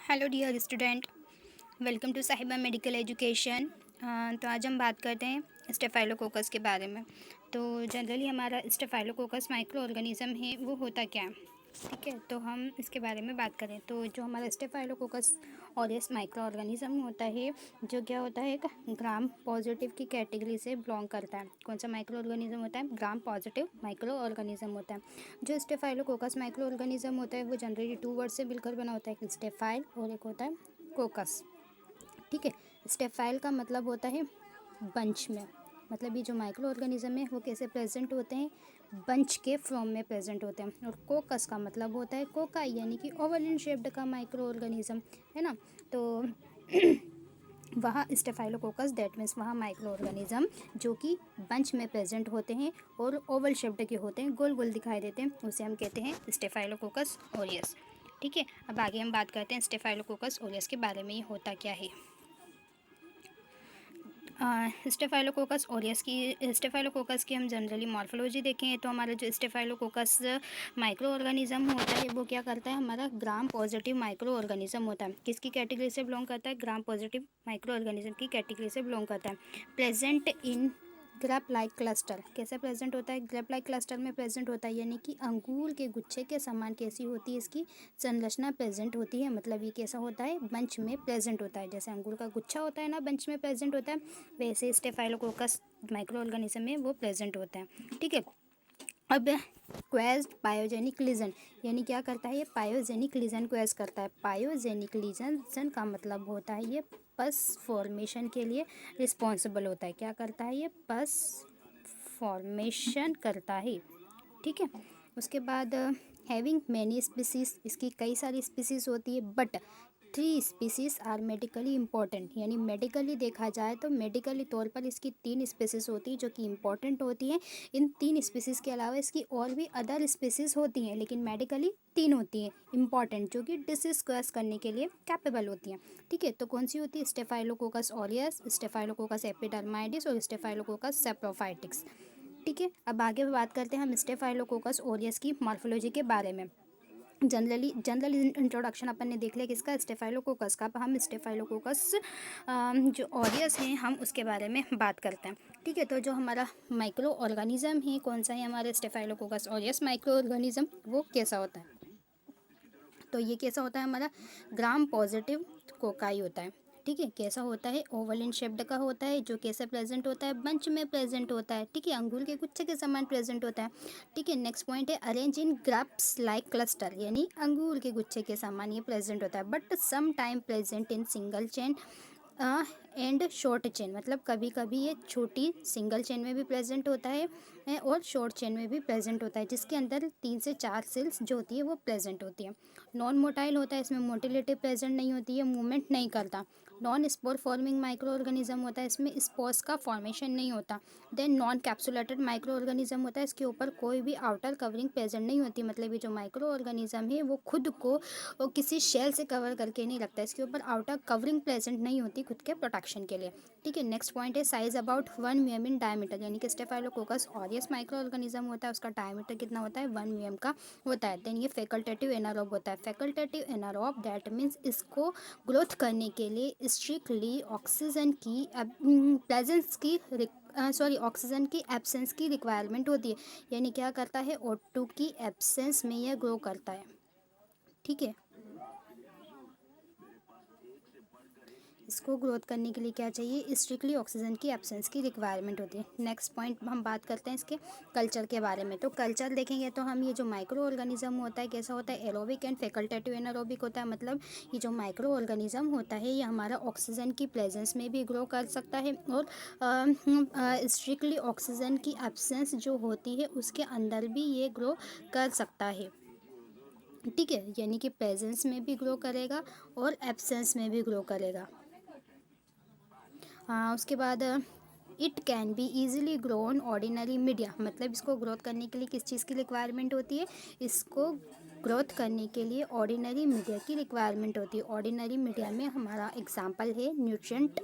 Hello dear student, welcome to Sahiba medical education. तो आज हम बात करते हैं स्टेफाइलोकोकस के बारे में। तो जनरली हमारा स्टेफाइलोकोकस माइक्रो ऑर्गेनिज्म है, वो होता क्या है, ठीक है। तो हम इसके बारे में बात करें तो जो हमारा स्टेफाइलोकोकस ऑरियस माइक्रो ऑर्गेनिज्म होता है, जो क्या होता है, एक ग्राम पॉजिटिव की कैटेगरी से बिलोंग करता है। कौन सा माइक्रो ऑर्गेनिज्म होता है? ग्राम पॉजिटिव माइक्रो ऑर्गेनिज्म होता है। जो स्टेफाइलोकोकस माइक्रो ऑर्गेनिज्म होता है वो जनरली टू वर्ड से मिलकर बना होता है, एक स्टेफाइल और एक होता है कोकस, ठीक है। स्टेफाइल का मतलब होता है बंच में, मतलब ये जो माइक्रो ऑर्गेनिज्म है वो कैसे प्रेजेंट होते हैं, बंच के फॉर्म में प्रेजेंट होते हैं। और कोकस का मतलब होता है कोकाई, यानी कि ओवल इन शेप्ड का माइक्रो ऑर्गेनिज्म, है ना। तो वहाँ स्टेफाइलोकोकस दैट मीन्स वहाँ माइक्रो ऑर्गेनिज्म जो कि बंच में प्रेजेंट होते हैं और ओवल शेप्ड के होते हैं, गोल गोल दिखाई देते हैं, उसे हम कहते हैं स्टेफाइलोकोकस ओरियस, ठीक है। अब आगे हम बात करते हैं स्टेफाइलोकोकस ओरियस के बारे में, ये होता क्या है। स्टेफाइलोकोकस की हम जनरली मॉर्फोलॉजी देखें तो हमारा जो स्टेफाइलोकोकस माइक्रो ऑर्गेनिज्म होता है वो क्या करता है, हमारा ग्राम पॉजिटिव माइक्रो ऑर्गेनिज्म होता है। किसकी कैटेगरी से बिलोंग करता है? ग्राम पॉजिटिव माइक्रो ऑर्गेनिज्म की कैटेगरी से बिलोंग करता है। Present in grape like cluster, कैसे प्रेजेंट होता है? ग्रेप लाइक क्लस्टर में प्रेजेंट होता है, यानी कि अंगूर के गुच्छे के समान कैसी होती है इसकी संरचना प्रेजेंट होती है। मतलब ये कैसा होता है? बंच में प्रेजेंट होता है। जैसे अंगूर का गुच्छा होता है ना, बंच में प्रेजेंट होता है, वैसे स्टेफाइलोकोकस माइक्रो ऑर्गेनिज्म में वो प्रेजेंट होता है, ठीक है। अब क्वेज्ड पायोजेनिक लीजन, यानी क्या करता है ये? पायोजेनिक लीजन क्वेज करता है। पायोजेनिक लीजन का मतलब होता है ये पस फॉर्मेशन के लिए रिस्पॉन्सिबल होता है। क्या करता है ये? पस फॉर्मेशन करता है, ठीक है। उसके बाद हैविंग मैनी स्पीसीज, इसकी कई सारी स्पीसीज होती है, but 3 species are medically important, यानी मेडिकली देखा जाए तो मेडिकली तौर पर इसकी 3 स्पीसीज होती है जो कि इम्पॉर्टेंट होती हैं। इन 3 स्पीसीज के अलावा इसकी और भी अदर स्पीसीज होती हैं, लेकिन मेडिकली 3 होती हैं इम्पॉर्टेंट, जो कि डिसीज क्वेस करने के लिए कैपेबल होती हैं, ठीक है। तो कौन सी होती है? स्टेफाइलोकोकस ऑरियस, स्टेफाइलोकोकस एपिडर्माइडिस और स्टेफाइलोकोकस सेप्रोफाइटिक्स, ठीक है। अब आगे बात करते हैं हम स्टेफाइलोकोकस ओरियस की मॉर्फोलॉजी के बारे में। जनरल इंट्रोडक्शन अपन ने देख लिया किसका? स्टेफाइलोकोकस का। अब हम स्टेफाइलोकोकस जो ऑरियस हैं हम उसके बारे में बात करते हैं, ठीक है। तो जो हमारा माइक्रो ऑर्गेनिज्म है कौन सा है? हमारे स्टेफाइलोकोकस ऑरियस माइक्रो ऑर्गेनिज्म, वो कैसा होता है? तो ये कैसा होता है? हमारा ग्राम पॉजिटिव कोकाई होता है, ठीक है। कैसा होता है? ओवल इन शेप्ड का होता है, जो कैसे प्रेजेंट होता है? बंच में प्रेजेंट होता है, ठीक है। अंगूर के गुच्छे के समान प्रेजेंट होता है, ठीक है। नेक्स्ट पॉइंट है अरेंज इन ग्राप्स लाइक क्लस्टर, यानी अंगूर के गुच्छे के समान ये प्रेजेंट होता है, but some time present in single chain and short chain, मतलब कभी कभी ये छोटी सिंगल चेन में भी प्रेजेंट होता है और शॉर्ट चेन में भी प्रेजेंट होता है, जिसके अंदर 3 से 4 सेल्स जो होती है वो प्रेजेंट होती है। नॉन मोटाइल होता है, इसमें मोटिलिटी प्रेजेंट नहीं होती है, मूवमेंट नहीं करता। Non spore forming microorganism होता है, इसमें स्पोर्स का फॉर्मेशन नहीं होता। Then non capsulated microorganism होता है, इसके ऊपर कोई भी आउटर कवरिंग प्रेजेंट नहीं होती, मतलब ये जो माइक्रो ऑर्गेनिज्म है वो खुद को वो किसी शेल से कवर करके नहीं रखता, इसके ऊपर आउटर कवरिंग प्रेजेंट नहीं होती खुद के प्रोटेक्शन के लिए, ठीक है। नेक्स्ट पॉइंट है size about 1 mm in diameter, यानी कि स्टेफाइलोकोकस ऑरियस माइक्रो ऑर्गेनिज्म होता है, उसका डायमीटर कितना होता है? 1 mm का होता है। देन ये फैकल्टेटिव एनारोब होता है। फैकल्टेटिव एनारोब दैट मीन्स इसको ग्रोथ करने के लिए स्ट्रिक्टली ऑक्सीजन की प्रेजेंस की ऑक्सीजन की एब्सेंस की रिक्वायरमेंट होती है, यानी क्या करता है? O2 की एब्सेंस में यह ग्रो करता है, ठीक है। इसको ग्रोथ करने के लिए क्या चाहिए? स्ट्रिक्टली ऑक्सीजन की एब्सेंस की रिक्वायरमेंट होती है। नेक्स्ट पॉइंट हम बात करते हैं इसके कल्चर के बारे में। तो कल्चर देखेंगे तो हम ये जो माइक्रो ऑर्गेनिज्म होता है कैसा होता है? एरोबिक एंड फैकल्टेटिव एनारोबिक होता है, मतलब ये जो माइक्रो ऑर्गेनिज्म होता है ये हमारा ऑक्सीजन की प्रेजेंस में भी ग्रो कर सकता है और स्ट्रिक्टली ऑक्सीजन की एब्सेंस जो होती है उसके अंदर भी ये ग्रो कर सकता है, ठीक है। यानी कि प्रेजेंस में भी ग्रो करेगा और एब्सेंस में भी ग्रो करेगा। उसके बाद it can be easily grown ordinary media, मतलब इसको ग्रोथ करने के लिए किस चीज़ की रिक्वायरमेंट होती है? इसको ग्रोथ करने के लिए ऑर्डिनरी मीडिया की रिक्वायरमेंट होती है। ऑर्डिनरी मीडिया में हमारा एग्जांपल है न्यूट्रिएंट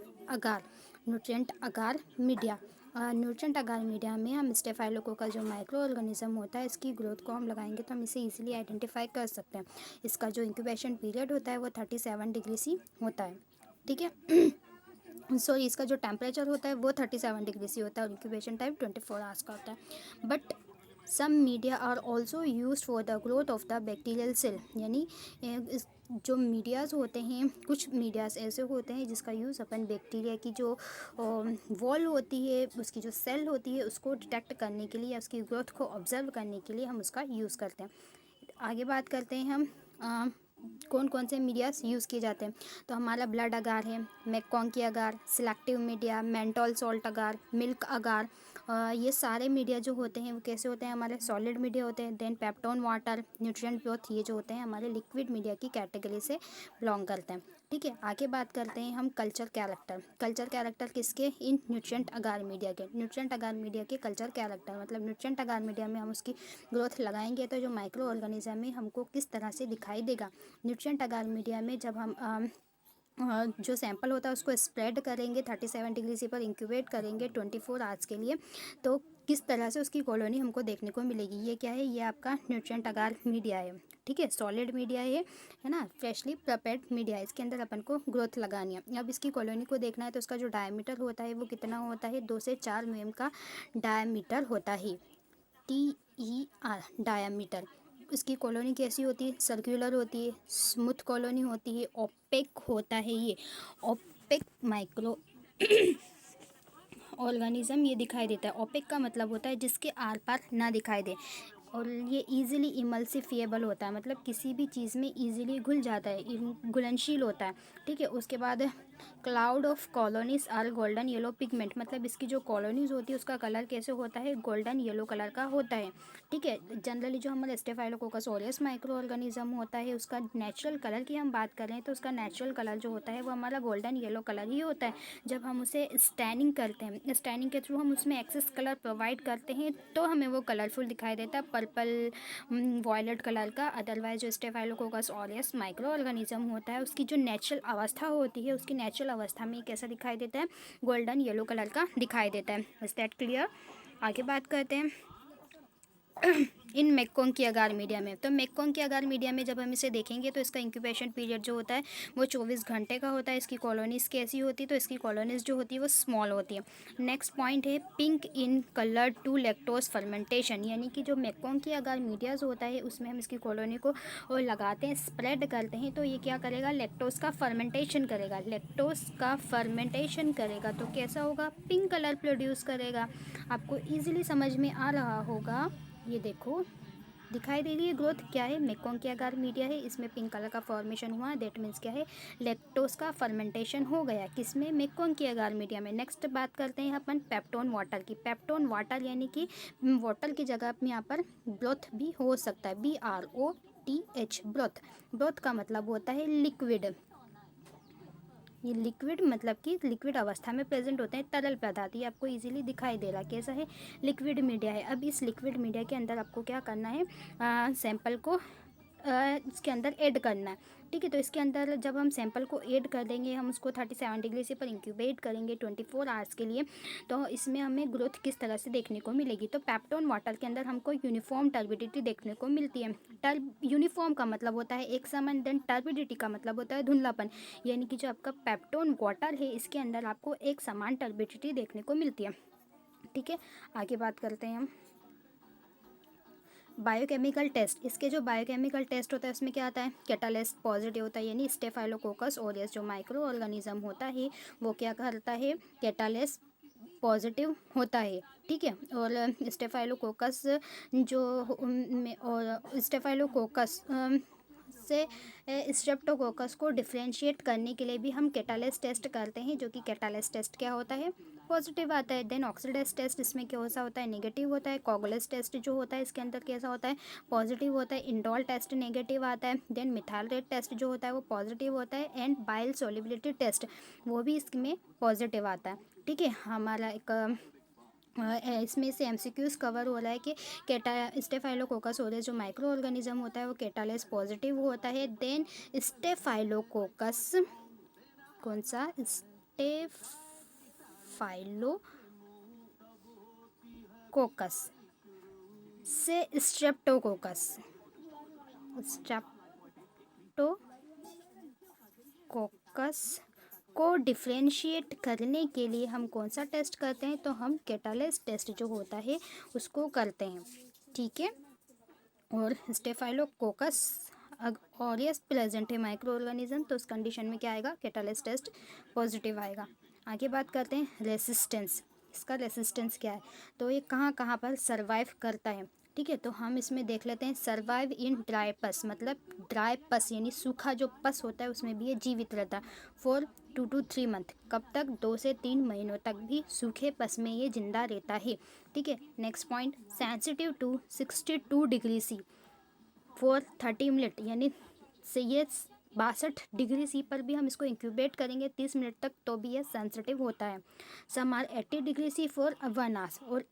अगार मीडिया, न्यूट्रिएंट अगार मीडिया में हम स्टेफाइलोकोकस जो माइक्रो ऑर्गेनिज्म होता है इसकी ग्रोथ को हम लगाएंगे तो हम इसे इजीली आइडेंटिफाई कर सकते हैं। इसका जो इंक्यूबेशन पीरियड होता है वो 37 डिग्री सी होता है, ठीक है। सॉरी, इसका जो टेम्परेचर होता है वो 37 डिग्री सी होता है और इंक्यूबेशन टाइम 24 आवर्स का होता है। But some media are also use for the growth of the bacterial cell, यानी जो मीडियाज़ होते हैं, कुछ मीडियाज़ ऐसे होते हैं जिसका यूज़ अपन बैक्टीरिया की जो वॉल होती है, उसकी जो सेल होती है उसको डिटेक्ट करने के लिए या उसकी ग्रोथ को ऑब्जर्व करने के लिए हम उसका यूज़ करते हैं। आगे बात करते हैं हम कौन कौन से मीडियाज यूज़ किए जाते हैं। तो हमारा ब्लड अगार है, मैककॉन्की अगार, सिलेक्टिव मीडिया, मेंटोल सॉल्ट अगार, मिल्क अगार। ये सारे मीडिया जो होते हैं वो कैसे होते हैं, हमारे सॉलिड मीडिया होते हैं। Then peptone water, nutrient broth, ये जो होते हैं हमारे लिक्विड मीडिया की कैटेगरी से बिलोंग करते हैं, ठीक है। आगे बात करते हैं हम कल्चर कैरेक्टर। कल्चर कैरेक्टर किसके, इन न्यूट्रिएंट अगार मीडिया के। न्यूट्रिएंट अगार मीडिया के कल्चर कैरेक्टर मतलब न्यूट्रिएंट अगार मीडिया में हम उसकी ग्रोथ लगाएंगे तो जो माइक्रो ऑर्गेनिज्म है हमको किस तरह से दिखाई देगा। न्यूट्रिएंट अगार मीडिया में जब हम जो सैंपल होता है उसको स्प्रेड करेंगे 37 डिग्री सी पर इंक्यूबेट करेंगे 24 आवर्स के लिए, तो किस तरह से उसकी कॉलोनी हमको देखने को मिलेगी। ये क्या है, ये आपका न्यूट्रिएंट अगार मीडिया है, ठीक है। सॉलिड मीडिया है ना, फ्रेशली प्रिपेयर्ड मीडिया है। इसके अंदर अपन को ग्रोथ लगानी है। अब इसकी कॉलोनी को देखना है तो उसका जो डायमीटर होता है वो कितना होता है, 2 से 4 mm का डायमीटर होता है, TER डायमीटर। इसकी कॉलोनी कैसी होती है, सर्कुलर होती है, स्मूथ कॉलोनी होती है, ओपेक होता है। ये ओपेक माइक्रो ऑर्गेनिज्म ये दिखाई देता है। ओपेक का मतलब होता है जिसके आर पार ना दिखाई दे, और ये इजीली इमल्सिफिएबल होता है, मतलब किसी भी चीज़ में इजीली घुल जाता है, घुलनशील होता है, ठीक है। उसके बाद cloud of colonies are golden yellow pigment, मतलब इसकी जो कॉलोनीज होती है उसका कलर कैसे होता है, गोल्डन येलो कलर का होता है, ठीक है। जनरली जो हमारे स्टेफाइलोकोकस ऑरियस माइक्रो ऑर्गेनिज्म होता है उसका नेचुरल कलर की हम बात करें तो उसका नेचुरल कलर जो होता है वो हमारा गोल्डन येलो कलर ही होता है। जब हम उसे स्टैनिंग करते हैं, स्टैनिंग के थ्रू हम उसमें एक्सेस कलर प्रोवाइड करते हैं तो हमें वो कलरफुल दिखाई देता है, पर्पल वॉयलेट कलर का। अदरवाइज जो स्टेफाइलोकोकस ऑरियस माइक्रो ऑर्गेनिज्म होता है उसकी जो नेचुरल अवस्था होती है उसकी नेचुरल अवस्था में कैसा दिखाई देता है, गोल्डन येलो कलर का दिखाई देता है। Is that clear. आगे बात करते हैं इन मैककॉन्की अगार मीडिया में। तो मैककॉन्की अगार मीडिया में जब हम इसे देखेंगे तो इसका इंक्यूबेशन पीरियड जो होता है वो 24 घंटे का होता है। इसकी कॉलोनीज़ कैसी होती है, तो इसकी कॉलोनीज़ जो होती है वो स्मॉल होती है। नेक्स्ट पॉइंट है pink in colour to lactose fermentation, यानी कि जो मैककॉन्की अगार मीडियाज होता है उसमें हम इसकी कॉलोनी को लगाते हैं, स्प्रेड करते हैं, तो ये क्या करेगा, लैक्टोज का फर्मेंटेशन करेगा। लैक्टोज का फर्मेंटेशन करेगा तो कैसा होगा, पिंक कलर प्रोड्यूस करेगा। आपको ईजिली समझ में आ रहा होगा, ये देखो दिखाई दे रही है ग्रोथ क्या है, मैककॉन्की अगार मीडिया है, इसमें पिंक कलर का फॉर्मेशन हुआ, दैट मीन्स क्या है, लैक्टोज का फर्मेंटेशन हो गया किसमें, मैककॉन्की अगार मीडिया में। नेक्स्ट बात करते हैं अपन पेप्टोन वाटर की। पेप्टोन वाटर यानी कि वाटर की जगह में यहाँ पर ब्रोथ भी हो सकता है, BROTH ब्रोथ। ब्रोथ का मतलब होता है लिक्विड, ये लिक्विड मतलब कि लिक्विड अवस्था में प्रेजेंट होते हैं तरल पदार्थ। ये आपको इजीली दिखाई दे रहा कैसा है, लिक्विड मीडिया है। अब इस लिक्विड मीडिया के अंदर आपको क्या करना है, सैंपल को इसके अंदर ऐड करना है, ठीक है। तो इसके अंदर जब हम सैंपल को ऐड कर देंगे, हम उसको 37 डिग्री से पर इंक्यूबेट करेंगे 24 आवर्स के लिए, तो इसमें हमें ग्रोथ किस तरह से देखने को मिलेगी। तो पेप्टोन वाटर के अंदर हमको यूनिफॉर्म टर्बिडिटी देखने को मिलती है। यूनिफॉर्म का मतलब होता है एक समान, देन टर्बिडिटी का मतलब होता है धुंधलापन, यानी कि जो आपका पेप्टोन वाटर है इसके अंदर आपको एक समान टर्बिडिटी देखने को मिलती है, ठीक है। आगे बात करते हैं हम बायोकेमिकल टेस्ट। इसके जो बायोकेमिकल टेस्ट होता है उसमें क्या आता है, कैटालिस्ट पॉजिटिव होता है, यानी स्टेफाइलोकोकस ऑरियस जो माइक्रो ऑर्गेनिज्म होता है वो क्या करता है, कैटालिस्ट पॉजिटिव होता है, ठीक है। और स्टेफाइलोकोकस और स्टेफाइलोकोकस से स्ट्रेप्टोकोकस को डिफ्रेंशिएट करने के लिए भी हम कैटालिस्ट टेस्ट करते हैं, जो कि कैटालिस्ट टेस्ट क्या होता है, पॉजिटिव आता है। देन ऑक्सीडाइज टेस्ट इसमें क्या होता है, नेगेटिव होता है। कोगुलेस टेस्ट जो होता है इसके अंदर कैसा होता है, पॉजिटिव होता है। इंडोल टेस्ट नेगेटिव आता है। देन मिथाइल रेट टेस्ट जो होता है वो पॉजिटिव होता है। एंड बाइल सोलिबिलिटी टेस्ट वो भी इसमें पॉजिटिव आता है, ठीक है। हमारा एक इसमें से MCQs कवर हो रहा है कि स्टेफाइलोकोकस ऑरियस जो माइक्रो ऑर्गेनिज्म होता है वो कैटालिस पॉजिटिव होता है। देन स्टेफाइलोकोकस कौन सा, स्टेफाइलो कोकस से स्ट्रेप्टोकोकस को डिफ्रेंशिएट करने के लिए हम कौन सा टेस्ट करते हैं? तो हम कैटालिस टेस्ट जो होता है उसको करते हैं, ठीक है। और स्टेफाइलोकोकस ऑरियस प्रेजेंट है माइक्रो ऑर्गेनिज्म, तो उस कंडीशन में क्या आएगा? कैटालिस टेस्ट पॉजिटिव आएगा। आगे बात करते हैं रेसिस्टेंस। इसका रेसिस्टेंस क्या है? तो ये कहाँ कहाँ पर सर्वाइव करता है, ठीक है। तो हम इसमें देख लेते हैं, सर्वाइव इन ड्राई पस, मतलब ड्राई पस यानी सूखा जो पस होता है उसमें भी ये जीवित रहता है फॉर 2 to 3 मंथ। कब तक? 2 से 3 महीनों तक भी सूखे पस में ये जिंदा रहता है, ठीक है। Next point, sensitive to 62 degree C for 30 minute, यानी से ये 62 डिग्री सी पर भी हम इसको इंक्यूबेट करेंगे 30 मिनट तक तो भी ये सेंसिटिव होता है। Some are 80 degree C for 1 hours, और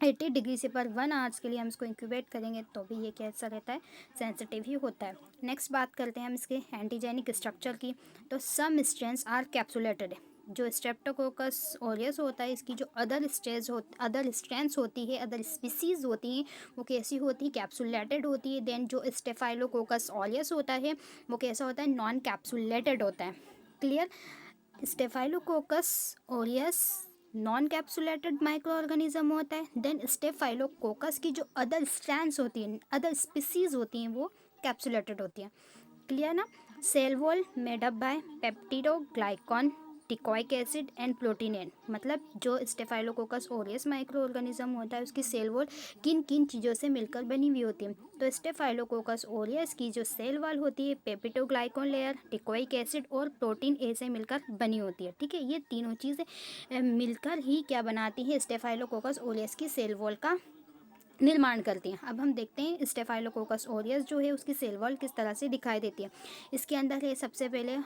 80 डिग्री से पर 1 आवर्स के लिए हम इसको इंक्यूबेट करेंगे तो भी ये कैसा रहता है? सेंसिटिव ही होता है। नेक्स्ट बात करते हैं हम इसके एंटीजेनिक स्ट्रक्चर की। तो सम स्ट्रेन्स आर कैप्सुलेटेड। जो स्ट्रेप्टोकोकस ऑरियस होता है इसकी जो अदर स्ट्रेन्स होती है, अदर स्पीसीज होती हैं, वो कैसी होती है? कैप्सुलेटेड होती है। देन जो स्टेफाइलोकोकस ऑरियस होता है वो कैसा होता है? नॉन कैप्सुलेटेड होता है। Clear? Staphylococcus aureus non capsulated microorganism होता है। देन स्टेफाइलोकोकस की जो अदर स्ट्रैंड्स होती हैं, अदर स्पीसीज होती हैं, वो कैप्सुलेटेड होती हैं। क्लियर ना? Cell wall made up by peptidoglycan, teichoic acid and protein. मतलब जो स्टेफाइलोकोकस ओरियस माइक्रो ऑर्गेनिज्म होता है उसकी सेल वॉल किन किन चीज़ों से मिलकर बनी हुई होती है? तो स्टेफाइलोकोकस ओरियस की जो सेल वॉल होती है पेप्टिडोग्लाइकॉन लेयर, टिकोइक एसिड और प्रोटीन ए से मिलकर बनी होती है, ठीक है। ये तीनों चीज़ें मिलकर ही क्या बनाती है? स्टेफाइलोकोकस ओरियस की सेल वॉल का निर्माण करती हैं। अब हम देखते हैं स्टेफाइलोकोकस ओरियस जो है उसकी सेल वॉल किस तरह से दिखाई देती है। इसके अंदर है सबसे पहले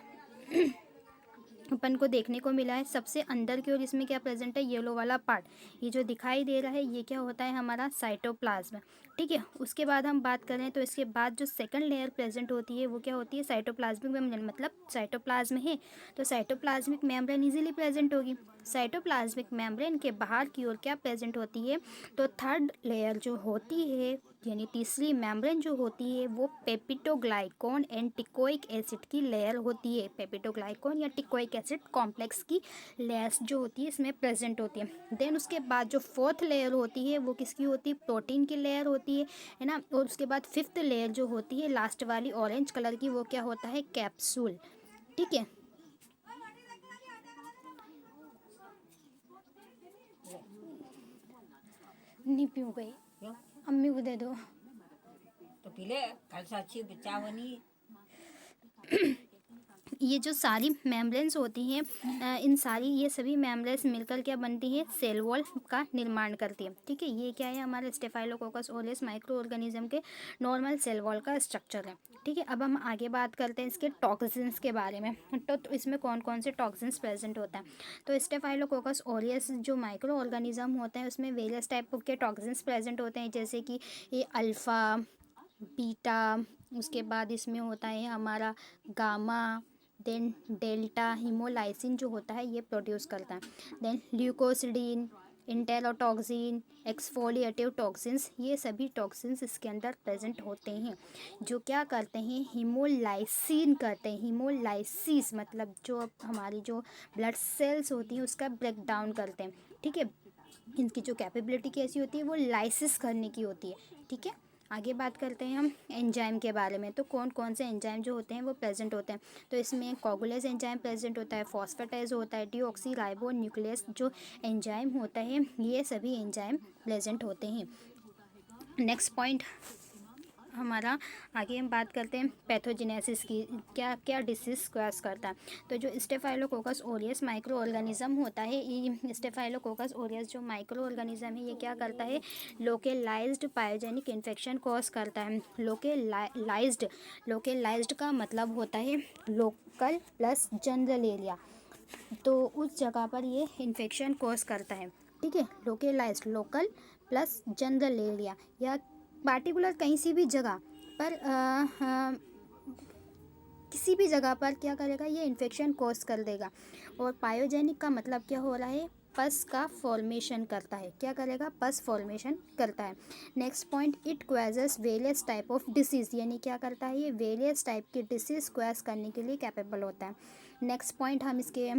अपन को देखने को मिला है सबसे अंदर की ओर इसमें क्या प्रेजेंट है? येलो वाला पार्ट, ये जो दिखाई दे रहा है ये क्या होता है? हमारा साइटोप्लाज्म, ठीक है। उसके बाद हम बात करें तो इसके बाद जो सेकंड लेयर प्रेजेंट होती है वो क्या होती है? Cytoplasmic membrane. मतलब साइटोप्लाज्म है तो साइटोप्लाज्मिक मेम्ब्रेन इजीली प्रेजेंट होगी। साइटोप्लाज्मिक मेम्ब्रेन के बाहर की ओर क्या प्रेजेंट होती है? तो थर्ड लेयर जो होती है यानी तीसरी मेम्ब्रेन जो होती है वो पेप्टिडोग्लाइकॉन एंड टिकोइक एसिड की लेयर होती है। पेप्टिडोग्लाइकॉन या टिकोइक एसिड कॉम्प्लेक्स की लेयर्स जो होती है इसमें प्रेजेंट होती है। देन उसके बाद जो फोर्थ लेयर होती है वो किसकी होती है? प्रोटीन की लेयर होती है ना। और उसके बाद फिफ्थ लेयर जो होती है लास्ट वाली ऑरेंज कलर की वो क्या होता है? कैप्सूल, ठीक है। नहीं पीऊँ गई, अम्मी को दे दो। तो पीले कल साक्षी बचावनी। ये जो सारी मेम्ब्रेन्स होती हैं इन सारी ये सभी मेम्ब्रेन्स मिलकर क्या बनती है? सेल वॉल का निर्माण करती है, ठीक है। ये क्या है? हमारे स्टेफाइलोकोकस ओरियस माइक्रो ऑर्गेनिज्म के नॉर्मल सेल वॉल का स्ट्रक्चर है, ठीक है। अब हम आगे बात करते हैं इसके टॉक्सिन्स के बारे में। तो इसमें कौन कौन से टॉक्सिन्स प्रेजेंट होता है? तो स्टेफाइलोकोकस ओरियस जो माइक्रो ऑर्गेनिज्म होता है उसमें वेरियस टाइप के टॉक्सिन्स प्रेजेंट होते हैं, जैसे कि ये अल्फ़ा, बीटा, उसके बाद इसमें होता है हमारा गामा, देन डेल्टा। हीमोलाइसिन जो होता है ये प्रोड्यूस करता है। देन ल्यूकोसिडीन, इंटेरोटॉक्सिन, एक्सफोलिएटिव टॉक्सिन्स, ये सभी टॉक्सिन्स इसके अंदर प्रेजेंट होते हैं जो क्या करते हैं? हीमोलाइसिन करते हैं। हीमोलाइसिस मतलब जो हमारी जो ब्लड सेल्स होती हैं उसका ब्रेक डाउन करते हैं, ठीक है। इनकी जो कैपेबिलिटी कैसी होती है? वो लाइसिस करने की होती है, ठीक है। आगे बात करते हैं हम एंजाइम के बारे में। तो कौन कौन से एंजाइम जो होते हैं वो प्रेजेंट होते हैं? तो इसमें कोगुलेज एंजाइम प्रेजेंट होता है, फॉस्फेटाइज होता है, डीऑक्सी न्यूक्लियस जो एंजाइम होता है ये सभी एंजाइम प्रेजेंट होते हैं। नेक्स्ट पॉइंट हमारा आगे हम बात करते हैं पैथोजेनेसिस की, क्या क्या डिसीज कॉज करता है। तो जो स्टेफाइलोकोकस ओरियस माइक्रो ऑर्गेनिज्म होता है, ये स्टेफाइलोकोकस ओरियस जो माइक्रो ऑर्गेनिज्म है ये क्या करता है? लोकेलाइज्ड पायोजेनिक इन्फेक्शन कॉज करता है। लोकेलाइज्ड का मतलब होता है लोकल प्लस जनरल एरिया, तो उस जगह पर ये इन्फेक्शन कॉज करता है, ठीक है। लोकेलाइज्ड लोकल प्लस जनरल एरिया या पार्टिकुलर कहीं सी भी जगह पर किसी भी जगह पर क्या करेगा? ये इन्फेक्शन कॉज कर देगा। और पायोजेनिक का मतलब क्या हो रहा है? पस का फॉर्मेशन करता है। क्या करेगा? पस फॉर्मेशन करता है। Next point, it quizzes various type of disease, यानी क्या करता है? ये वेरियस टाइप की डिसीज़ क्वेज करने के लिए कैपेबल होता है। नेक्स्ट पॉइंट, हम इसके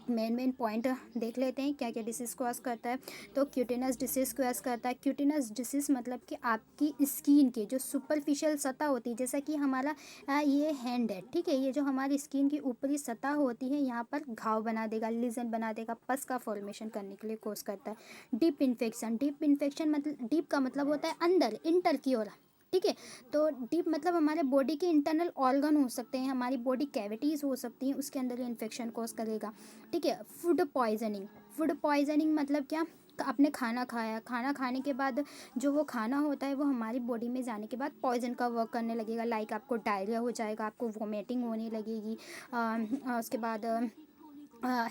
मेन पॉइंट देख लेते हैं क्या क्या डिसीज़ कॉज करता है। तो क्यूटेनस डिसीज़ कॉज करता है। क्यूटेनस डिसीज़ मतलब कि आपकी स्किन की जो सुपरफिशियल सतह होती है, जैसा कि हमारा ये हैंड है, ठीक है, ये जो हमारी स्किन की ऊपरी सतह होती है यहाँ पर घाव बना देगा, लीजन बना देगा, पस का फॉर्मेशन करने के लिए कोज करता है। डीप इन्फेक्शन, डीप इन्फेक्शन मतलब डीप का मतलब होता है अंदर, इंटर की ओर, ठीक है। तो डीप मतलब हमारे बॉडी के इंटरनल ऑर्गन हो सकते हैं, हमारी बॉडी कैविटीज़ हो सकती हैं, उसके अंदर ये इन्फेक्शन कॉज करेगा, ठीक है। फूड पॉइजनिंग, फूड पॉइजनिंग मतलब क्या? आपने खाना खाया, खाना खाने के बाद जो वो खाना होता है वो हमारी बॉडी में जाने के बाद पॉइजन का वर्क करने लगेगा। लाइक आपको डायरिया हो जाएगा, आपको वोमिटिंग होने लगेगी, उसके बाद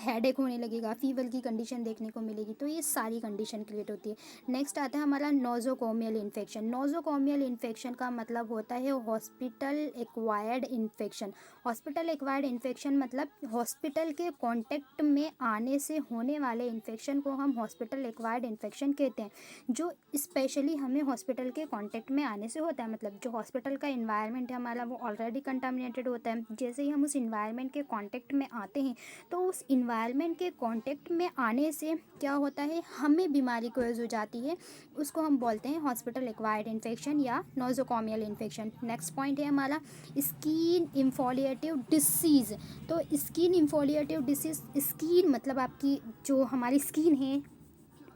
हेडेक होने लगेगा, फीवर की कंडीशन देखने को मिलेगी। तो ये सारी कंडीशन क्रिएट होती है। नेक्स्ट आता है हमारा नोजोकोमियल इन्फेक्शन। नोजोकोमियल इन्फेक्शन का मतलब होता है hospital acquired infection. Hospital acquired infection मतलब हॉस्पिटल के कांटेक्ट में आने से होने वाले इन्फेक्शन को हम हॉस्पिटल एक्वायर्ड इन्फेक्शन कहते हैं, जो स्पेशली हमें हॉस्पिटल के कांटेक्ट में आने से होता है। मतलब जो हॉस्पिटल का इन्वायरमेंट है हमारा वो ऑलरेडी कंटामिनेटेड होता है, जैसे ही हम उस इन्वायरमेंट के कांटेक्ट में आते हैं तो उस इन्वायरमेंट के कांटेक्ट में आने से क्या होता है, हमें बीमारी कोज हो जाती है, उसको हम बोलते हैं हॉस्पिटल एक्वायर्ड इन्फेक्शन या नोजोकोमियल इन्फेक्शन। नेक्स्ट पॉइंट है हमारा स्किन इन्फोलिएटिव डिसीज़। तो स्किन इन्फोलिएटिव डिसीज़, स्किन मतलब आपकी जो हमारी स्किन है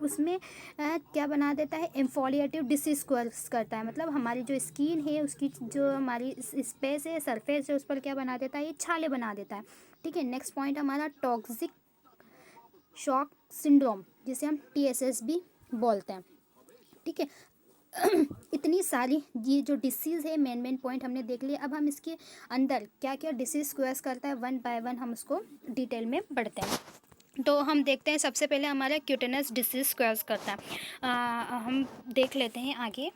उसमें क्या बना देता है? इन्फोलिएटिव डिसीज़ कोर्स करता है। मतलब हमारी जो स्किन है उसकी जो हमारी स्पेस है, सरफेस है, उस पर क्या बना देता है? ये छाले बना देता है, ठीक है। नेक्स्ट पॉइंट हमारा टॉक्सिक शॉक सिंड्रोम, जिसे हम TSS भी बोलते हैं, ठीक है। इतनी सारी ये जो डिसीज़ है, मेन पॉइंट हमने देख लिया। अब हम इसके अंदर क्या क्या डिसीज़ क्वेस करता है, वन बाय वन हम उसको डिटेल में पढ़ते हैं। तो हम देखते हैं सबसे पहले हमारा क्यूटेनस डिसीज़ क्वेस करता है। हम देख लेते हैं, आगे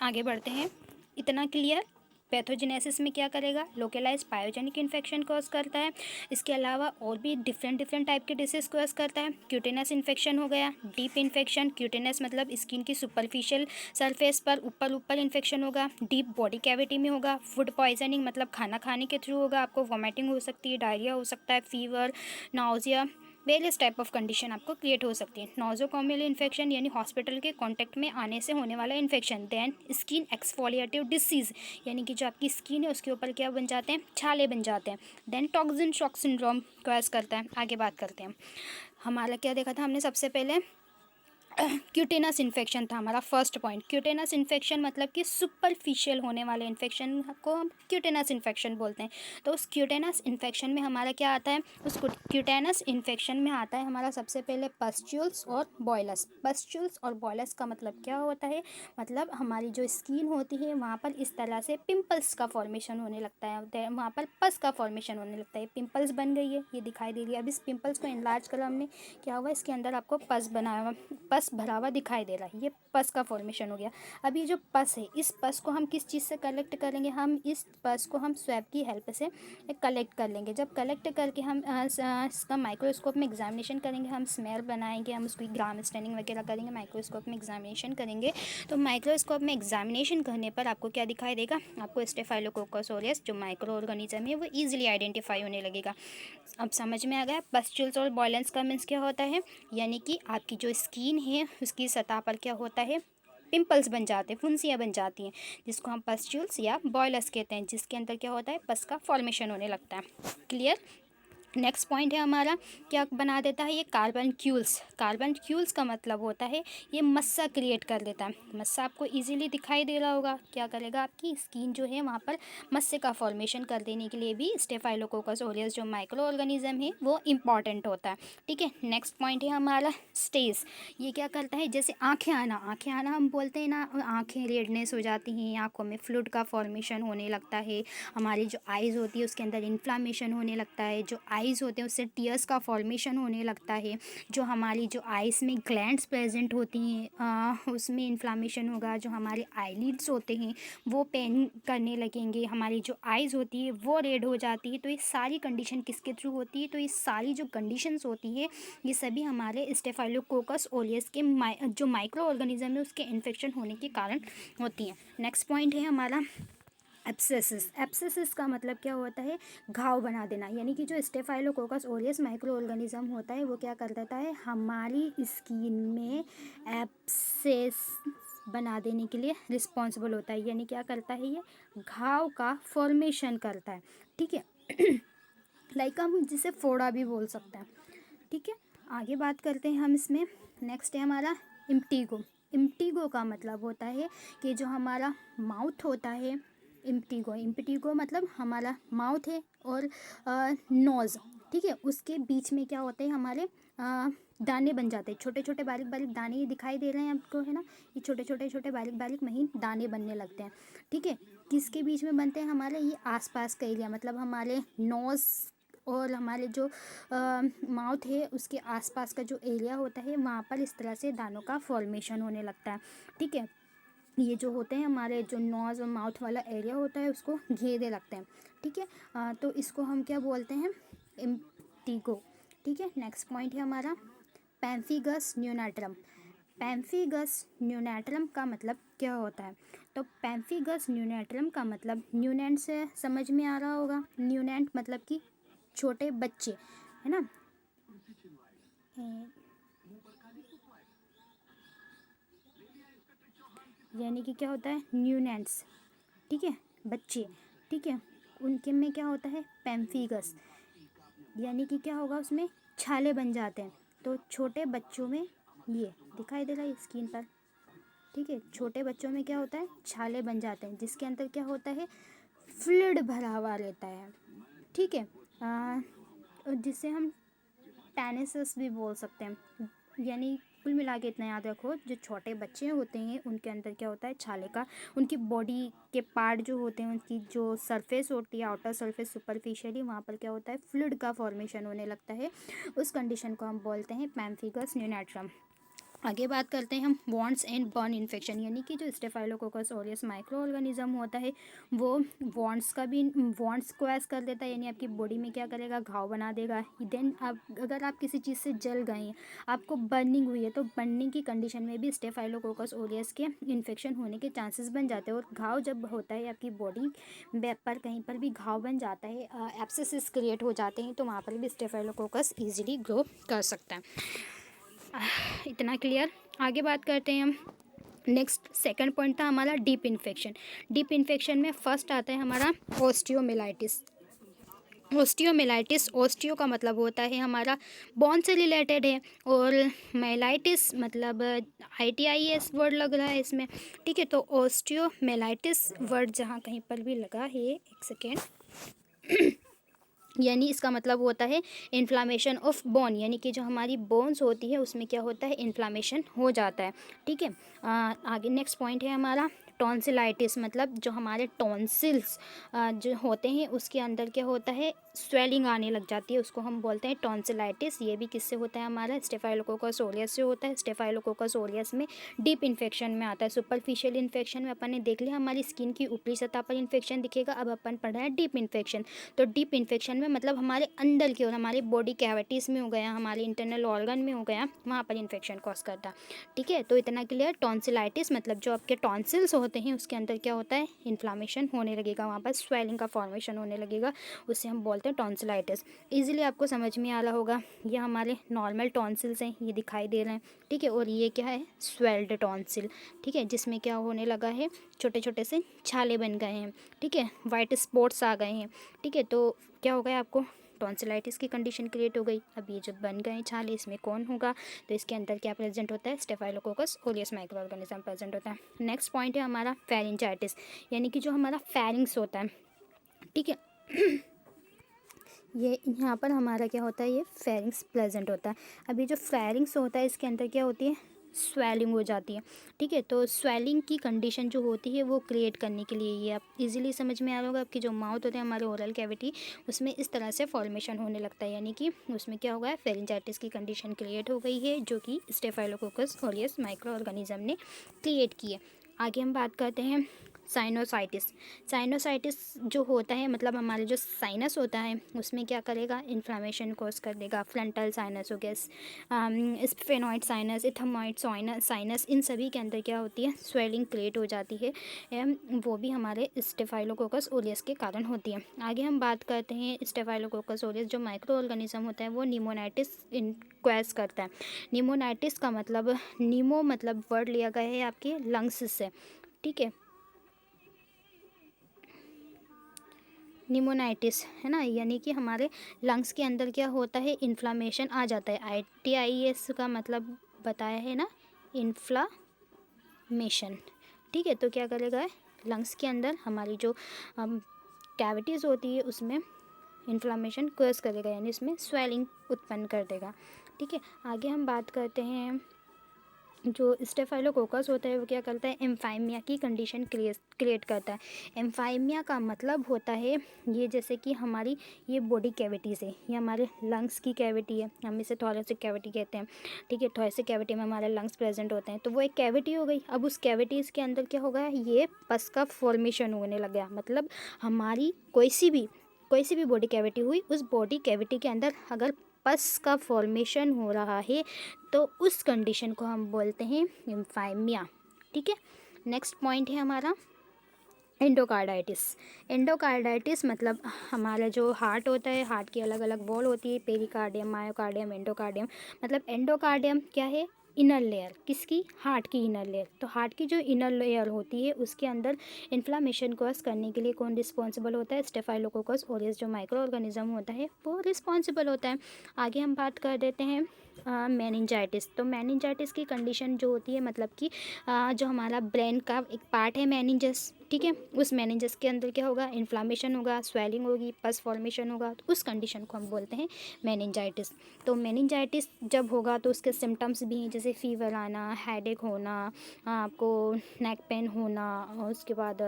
आगे बढ़ते हैं। इतना क्लियर? पैथोजेनेसिस में क्या करेगा? लोकलाइज पायोजेनिक इन्फेक्शन कॉज करता है। इसके अलावा और भी डिफरेंट टाइप के डिसीज़ कॉज करता है। क्यूटेनस इन्फेक्शन हो गया, डीप इन्फेक्शन, क्यूटेनस मतलब स्किन की सुपरफिशियल सरफेस पर ऊपर इन्फेक्शन होगा, डीप बॉडी कैविटी में होगा। फूड पॉइजनिंग मतलब खाना खाने के थ्रू होगा, आपको वोमिटिंग हो सकती है, डायरिया हो सकता है, fever, nausea, various type of condition आपको क्रिएट हो सकती है। नोजोकोमियल इन्फेक्शन यानी हॉस्पिटल के कांटेक्ट में आने से होने वाला infection. Then skin exfoliative disease, यानी कि जो आपकी स्किन है उसके ऊपर क्या बन जाते हैं? छाले बन जाते हैं। Then toxin shock syndrome cause करता है। आगे बात करते हैं। हमारा क्या देखा था हमने सबसे पहले? क्यूटेनस इन्फेक्शन था हमारा फर्स्ट पॉइंट। क्यूटेनस इन्फेक्शन मतलब कि सुपरफिशियल होने वाले इन्फेक्शन को हम क्यूटेनस इन्फेक्शन बोलते हैं। तो उस क्यूटेनस इन्फेक्शन में हमारा क्या आता है? उस क्यूटेनस इन्फेक्शन में आता है हमारा सबसे पहले पस्ट्यूल्स और बॉयलस। पस्ट्यूल्स और बॉयलस का मतलब क्या होता है? मतलब हमारी जो स्किन होती है वहाँ पर इस तरह से पिंपल्स का फॉर्मेशन होने लगता है, वहाँ पर पस का फॉर्मेशन होने लगता है। पिंपल्स बन गई है, ये दिखाई दे रही है। अब इस पिंपल्स को इनलार्ज करा हमने, क्या हुआ? इसके अंदर आपको पस बना हुआ, पस भरा हुआ दिखाई दे रहा है, ये पस का फॉर्मेशन हो गया। अब ये जो पस है, इस पस को हम किस चीज़ से कलेक्ट करेंगे? हम इस पस को हम स्वैब की हेल्प से कलेक्ट कर लेंगे। जब कलेक्ट करके हम इसका माइक्रोस्कोप में एग्जामिनेशन करेंगे, हम स्मेल बनाएंगे, हम उसकी ग्राम स्टैनिंग वगैरह करेंगे, माइक्रोस्कोप में एग्जामिनेशन करेंगे। तो माइक्रोस्कोप में एग्जामिनेशन करने पर आपको क्या दिखाई देगा? आपको स्टेफाइलोकोकस ऑरियस जो माइक्रो ऑर्गेनिज्म है वो ईजिली आइडेंटिफाई होने लगेगा। अब समझ में आ गया? पस्ट्यूल्स और बॉयलेंस का मीन्स क्या होता है? यानी कि आपकी जो स्किन है उसकी सतह पर क्या होता है? पिंपल्स बन जाते हैं, फुंसियाँ बन जाती हैं, जिसको हम पस्ट्यूल्स या बॉयलस कहते हैं, जिसके अंदर क्या होता है? पस का फॉर्मेशन होने लगता है। क्लियर? नेक्स्ट पॉइंट है हमारा, क्या बना देता है? ये कार्बन क्यूल्स। कार्बन क्यूल्स का मतलब होता है ये मस्सा क्रिएट कर देता है। मस्सा आपको इजीली दिखाई दे रहा होगा, क्या करेगा? आपकी स्किन जो है वहाँ पर मस्से का फॉर्मेशन कर देने के लिए भी स्टेफाइलोकोकस ऑरियस जो माइक्रो ऑर्गेनिज्म है वो इम्पॉर्टेंट होता है, ठीक है। नेक्स्ट पॉइंट है हमारा स्टेज। ये क्या करता है? जैसे आँखें आना हम बोलते हैं ना, आँखें रेडनेस हो जाती हैं, आँखों में फ्लूइड का फॉर्मेशन होने लगता है, हमारी जो आइज़ होती है उसके अंदर इन्फ्लामेशन होने लगता है, जो आइज़ होते हैं उससे टीयर्स का फॉर्मेशन होने लगता है। जो हमारी जो आइज़ में ग्लैंड्स प्रेजेंट होती हैं उसमें इन्फ्लामेशन होगा। जो हमारे आईलिड्स होते हैं वो पेन करने लगेंगे। हमारी जो आइज़ होती है वो रेड हो जाती है। तो ये सारी कंडीशन किसके थ्रू होती है? तो ये सारी जो कंडीशंस होती है ये सभी हमारे स्टेफाइलोकोकस ओलियस के जो माइक्रो ऑर्गेनिज्म है उसके इन्फेक्शन होने के कारण होती हैं। नेक्स्ट पॉइंट है हमारा एब्सेसिस। एब्सेसिस का मतलब क्या होता है? घाव बना देना। यानी कि जो स्टेफाइलोकोकस ओरियस माइक्रो ऑर्गेनिज्म होता है वो क्या कर देता है? हमारी स्किन में एब्सेस बना देने के लिए रिस्पॉन्सिबल होता है। यानी क्या करता है? ये घाव का फॉर्मेशन करता है। ठीक है लाइक हम जिसे फोड़ा भी बोल सकते हैं। ठीक है आगे बात करते हैं हम इसमें। नेक्स्ट है हमारा इम्प्टीगो। इम्प्टीगो का मतलब होता है कि जो हमारा माउथ होता है, इम्प्टीगो मतलब हमारा माउथ है और नोज़, ठीक है, उसके बीच में क्या होते हैं? हमारे दाने बन जाते हैं। छोटे छोटे बारीक बारीक दाने ये दिखाई दे रहे हैं आपको, है ना? ये छोटे छोटे बारीक बारीक महीन दाने बनने लगते हैं। ठीक है किसके बीच में बनते हैं? हमारे ये आसपास का एरिया, मतलब हमारे नोज़ और हमारे जो माउथ है उसके आसपास का जो एरिया होता है वहाँ पर इस तरह से दानों का फॉर्मेशन होने लगता है। ठीक है ये जो होते हैं हमारे जो नोज़ और माउथ वाला एरिया होता है उसको घेरे रखते हैं। ठीक है तो इसको हम क्या बोलते हैं? इम्प्टीगो। ठीक है नेक्स्ट पॉइंट है हमारा पैम्फिगस न्यूनाट्रम। पैम्फिगस न्यूनाट्रम का मतलब क्या होता है? तो पैम्फिगस न्यूनाट्रम का मतलब, न्यूनेंट से समझ में आ रहा होगा। न्यूनेंट मतलब कि छोटे बच्चे, है ना? यानी कि क्या होता है? न्यूनेंट्स, ठीक है, बच्चे, ठीक है, उनके में क्या होता है? पैम्फिगस, यानी कि क्या होगा? उसमें छाले बन जाते हैं। तो छोटे बच्चों में ये दिखाई दे रहा है स्किन पर, ठीक है, छोटे बच्चों में क्या होता है? छाले बन जाते हैं जिसके अंदर क्या होता है? फ्लूइड भरा हुआ रहता है। ठीक है जिसे हम टेनिसस भी बोल सकते हैं। यानी कुल मिला के इतना याद रखो, जो छोटे बच्चे होते हैं उनके अंदर क्या होता है? छाले का, उनकी बॉडी के पार्ट जो होते हैं उनकी जो सरफेस होती है, आउटर सरफेस सुपरफिशियली, वहाँ पर क्या होता है? फ्लूइड का फॉर्मेशन होने लगता है। उस कंडीशन को हम बोलते हैं पैम्फिगस न्यूनाट्रम। आगे बात करते हैं हम वॉन्ड्स एंड बर्न इन्फेक्शन। यानी कि जो स्टेफाइलोकोकस ऑरियस माइक्रो ऑर्गेनिज्म होता है वो वॉन्ड्स का भी, वॉन्ड्स को ऐस कर देता है, यानी आपकी बॉडी में क्या करेगा? घाव बना देगा। देन आप अगर आप किसी चीज़ से जल गए हैं, आपको बर्निंग हुई है, तो बर्निंग की कंडीशन में भी स्टेफाइलोकोकस ऑरियस के इन्फेक्शन होने के चांसेस बन जाते हैं। और घाव जब होता है आपकी बॉडी पर कहीं पर भी घाव बन जाता है, एब्सेसिस क्रिएट हो जाते हैं, तो वहाँ पर भी स्टेफाइलोकोकस ईजिली ग्रो कर सकता है। इतना क्लियर। आगे बात करते हैं हम। नेक्स्ट सेकंड पॉइंट था हमारा डीप इन्फेक्शन। डीप इन्फेक्शन में फर्स्ट आता है हमारा ऑस्टियोमिलाइटिस। ऑस्टियोमिलाइटिस, ऑस्टियो का मतलब होता है हमारा बोन से रिलेटेड है, और मेलाइटिस मतलब ITIS वर्ड लग रहा है इसमें। ठीक है तो ऑस्टियोमिलाइटिस वर्ड जहाँ कहीं पर भी लगा है, एक सेकेंड, यानी इसका मतलब होता है इन्फ्लामेशन ऑफ बोन, यानी कि जो हमारी बोन्स होती है उसमें क्या होता है? इन्फ्लामेशन हो जाता है। ठीक है आगे नेक्स्ट पॉइंट है हमारा टॉन्सिलाइटिस। मतलब जो हमारे टॉन्सिल्स जो होते हैं उसके अंदर क्या होता है? स्वेलिंग आने लग जाती है, उसको हम बोलते हैं टॉन्सिलाइटिस। ये भी किससे होता है? हमारा स्टेफाइलोकोकस ओरियस से होता है। स्टेफाइलोकोकस ओरियस में डीप इन्फेक्शन में आता है। सुपरफिशियल इन्फेक्शन में अपन ने देख लिया हमारी स्किन की ऊपरी सतह पर इन्फेक्शन दिखेगा। अब अपन पढ़ रहे हैं डीप इन्फेक्शन। तो डीप इन्फेक्शन में मतलब हमारे अंदर की ओर, हमारे बॉडी कैविटीज़ में हो गया, हमारे इंटरनल ऑर्गन में हो गया, वहाँ पर इन्फेक्शन कॉज करता है। ठीक है तो इतना क्लियर। टॉन्सिलाइटिस मतलब जो आपके टॉन्सिल्स होते हैं उसके अंदर क्या होता है? इन्फ्लामेशन होने लगेगा, वहाँ पर स्वेलिंग का फॉर्मेशन होने लगेगा, उससे हम बोलते हैं टॉन्सिलाइटिस। ईजिली आपको समझ में आ रहा होगा। ये हमारे नॉर्मल टॉन्सिल्स हैं, ये दिखाई दे रहे हैं। ठीक है और ये क्या है? Swelled tonsil. ठीक है जिसमें क्या होने लगा है? छोटे छोटे से छाले बन गए हैं। ठीक है वाइट स्पॉट्स आ गए हैं। ठीक है तो क्या हो गया? आपको टॉन्सिलाइटिस की कंडीशन क्रिएट हो गई। अब ये जब बन गए छाले, इसमें कौन होगा? तो इसके अंदर क्या प्रेजेंट होता है? Staphylococcus Orius micro organism present होता है। नेक्स्ट पॉइंट है हमारा फेरिंजाइटिस, यानी कि जो हमारा फेरिंग्स होता है। ठीक है ये यहाँ पर हमारा क्या होता है? ये फेरिंग्स प्रेजेंट होता है। अभी जो फेरिंग्स होता है इसके अंदर क्या होती है? स्वेलिंग हो जाती है। ठीक है, तो स्वेलिंग की कंडीशन जो होती है वो क्रिएट करने के लिए ये आप इजीली समझ में आ रहा होगा। आपकी जो माउथ होता है हमारे ओरल कैविटी, उसमें इस तरह से फॉर्मेशन होने लगता है, यानी कि उसमें क्या होगा, फेरिंजाइटिस की कंडीशन क्रिएट हो गई है, जो कि स्टेफाइलोकोकस ऑरियस माइक्रो ऑर्गेनिज्म ने क्रिएट की है। आगे हम बात करते हैं साइनोसाइटिस। साइनोसाइटिस जो होता है मतलब हमारे जो साइनस होता है उसमें क्या करेगा, इन्फ्लामेशन कॉज कर देगा। फ्रंटल साइनस हो गया, स्फेनॉइड साइनस, इथमॉइड साइनस, इन सभी के अंदर क्या होती है, स्वेलिंग क्रिएट हो जाती है। वो भी हमारे स्टेफाइलोकोकस ओरियस के कारण होती है। आगे हम बात करते हैं स्टेफाइलोकोकस ओरियस जो माइक्रो ऑर्गेनिज्म होता है वो निमोनाइटिस इनक्वेस करता है। निमोनाइटिस का मतलब, नीमो मतलब वर्ड लिया गया है आपके लंग्स से। ठीक है, निमोनाइटिस है ना, यानी कि हमारे लंग्स के अंदर क्या होता है, इन्फ्लामेशन आ जाता है। ITIS का मतलब बताया है ना, इन्फ्लामेशन। ठीक है, तो क्या करेगा, लंग्स के अंदर हमारी जो कैविटीज़ होती है उसमें इन्फ्लामेशन कॉज करेगा, यानी इसमें स्वेलिंग उत्पन्न कर देगा। ठीक है, आगे हम बात करते हैं जो स्टेफाइलोकोकस होता है वो क्या करता है, एम्फाइमिया की कंडीशन क्रिएट करता है। एम्फाइमिया का मतलब होता है ये, जैसे कि हमारी ये बॉडी कैविटीज़ है, ये हमारे लंग्स की कैविटी है, हम इसे थोरेसिक कैविटी कहते हैं। ठीक है, थोरेसिक कैविटी में हमारे लंग्स प्रेजेंट होते हैं, तो वो एक कैविटी हो गई। अब उस कैविटीज़ के अंदर क्या होगा, ये पस का फॉर्मेशन होने लग गया। मतलब हमारी कोई सी भी बॉडी कैविटी हुई, उस बॉडी कैविटी के अंदर अगर पस का फॉर्मेशन हो रहा है तो उस कंडीशन को हम बोलते हैं एम्फाइमिया। ठीक है, नेक्स्ट पॉइंट है हमारा एंडोकार्डाइटिस। एंडोकार्डाइटिस मतलब हमारा जो हार्ट होता है, हार्ट की अलग अलग वॉल होती है, पेरिकार्डियम, मायोकार्डियम, एंडोकार्डियम। मतलब एंडोकार्डियम क्या है, इनर लेयर, किसकी, हार्ट की इनर लेयर। तो हार्ट की जो इनर लेयर होती है उसके अंदर इन्फ्लामेशन कॉज करने के लिए कौन रिस्पॉन्सिबल होता है, स्टेफाइलोकोकस ओरियस जो माइक्रो ऑर्गेनिज्म होता है वो रिस्पॉन्सिबल होता है। आगे हम बात कर देते हैं मेनिंजाइटिस। तो मेनिंजाइटिस की कंडीशन जो होती है मतलब कि जो हमारा ब्रेन का एक पार्ट है मेनिंजस, ठीक है, उस मेनिंजस के अंदर क्या होगा, इन्फ्लामेशन होगा, स्वेलिंग होगी, पस फॉर्मेशन होगा, तो उस कंडीशन को हम बोलते हैं मेनिंजाइटिस। तो मेनिंजाइटिस जब होगा तो उसके सिम्टम्स भी हैं, जैसे फीवर आना, हेडेक होना, आपको नेक पेन होना, और उसके बाद